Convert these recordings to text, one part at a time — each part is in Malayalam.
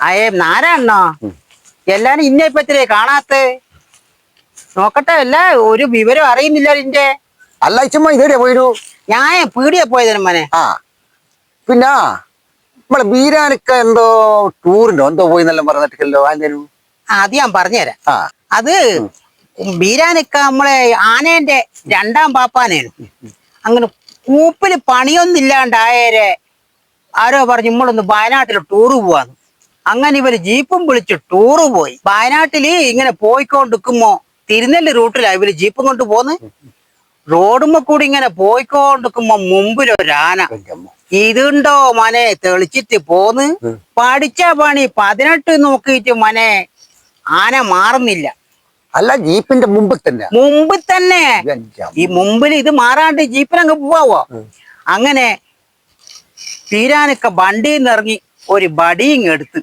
അയേ നാരായണോ എല്ലാരും ഇന്നെ ഇപ്പത്തിലേ കാണാത്ത നോക്കട്ടെ അല്ല ഒരു വിവരം അറിയുന്നില്ല ഇതിന്റെ. അല്ല ഇച്ചമ്മ ഇതേടെ പോയിരു ഞാൻ പീടിയെ പോയതിനും മോനെ. ആ പിന്നെ നമ്മളെ ബീരാനൊക്കെ എന്തോ ടൂറിനോ എന്തോ പോയി എന്നെല്ലാം പറഞ്ഞിട്ടില്ലല്ലോ ആന്തേനു. അത് ഞാൻ പറഞ്ഞുതരാം. ആ അത് ബീരാനിക്ക നമ്മളെ ആനേന്റെ രണ്ടാം പാപ്പാനേനു. അങ്ങനെ കൂപ്പില് പണിയൊന്നില്ലാണ്ടായേരെ ആരോ പറഞ്ഞു നമ്മളൊന്ന് വയനാട്ടിൽ ടൂറ് പോവാന്ന്. അങ്ങനെ ഇവര് ജീപ്പും വിളിച്ച് ടൂറ് പോയി. വയനാട്ടില് ഇങ്ങനെ പോയിക്കൊണ്ടിരിക്കുമ്പോ തിരുനെല്ലി റൂട്ടിലാ ഇവര് ജീപ്പും കൊണ്ട് പോന്ന്. റോഡുമ്മ കൂടി ഇങ്ങനെ പോയിക്കൊണ്ടിരിക്കുമ്പോ മുമ്പിലൊരാന. ഇതുണ്ടോ മനെ തെളിച്ചിട്ട് പോന്ന്. പഠിച്ച പണി 18 നോക്കിയിട്ട് മനെ ആന മാറുന്നില്ല. അല്ല ജീപ്പിന്റെ മുമ്പ് തന്നെ ഈ മുമ്പിൽ ഇത് മാറാണ്ട് ജീപ്പിനങ്ങ് പോവാവോ. അങ്ങനെ ബീരാനിക്ക വണ്ടിയിൽ നിന്ന് ഇറങ്ങി ഒരു ബടിയും എടുത്ത്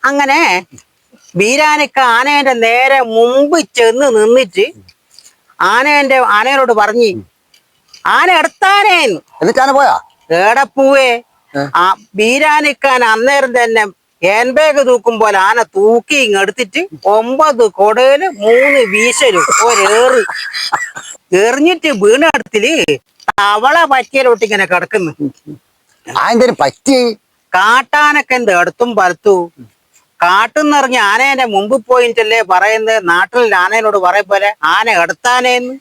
അങ്ങനെ ബീരാനിക്ക ആനേന്റെ നേരെ മുമ്പ് ചെന്ന് നിന്നിട്ട് ആനയോട് പറഞ്ഞ് ആന എടുത്താനേന്ന്. എന്നിട്ടാണ് പോയാ ഏടെ പൂവേ. ആ ബീരാനിക്കാൻ അന്നേരം തന്നെ ഹാൻഡ് ബാഗ് തൂക്കും പോലെ ആന തൂക്കി എടുത്തിട്ട് 9 കൊടയില് 3 വീശലും ഒരേറ് എറിഞ്ഞിട്ട് വീണെടുത്തില് തവള പറ്റിയലോട്ട് ഇങ്ങനെ കിടക്കുന്നു. ആന്തേനും പറ്റി കാട്ടാനൊക്കെ എന്ത് എടുത്തും പലത്തു. കാട്ടുന്നിറങ്ങി ആനേന്റെ മുമ്പ് പോയിട്ടല്ലേ പറയുന്നത്. നാട്ടിൽ ആനേനോട് പറയും പോലെ ആന എടുത്താനേന്ന്.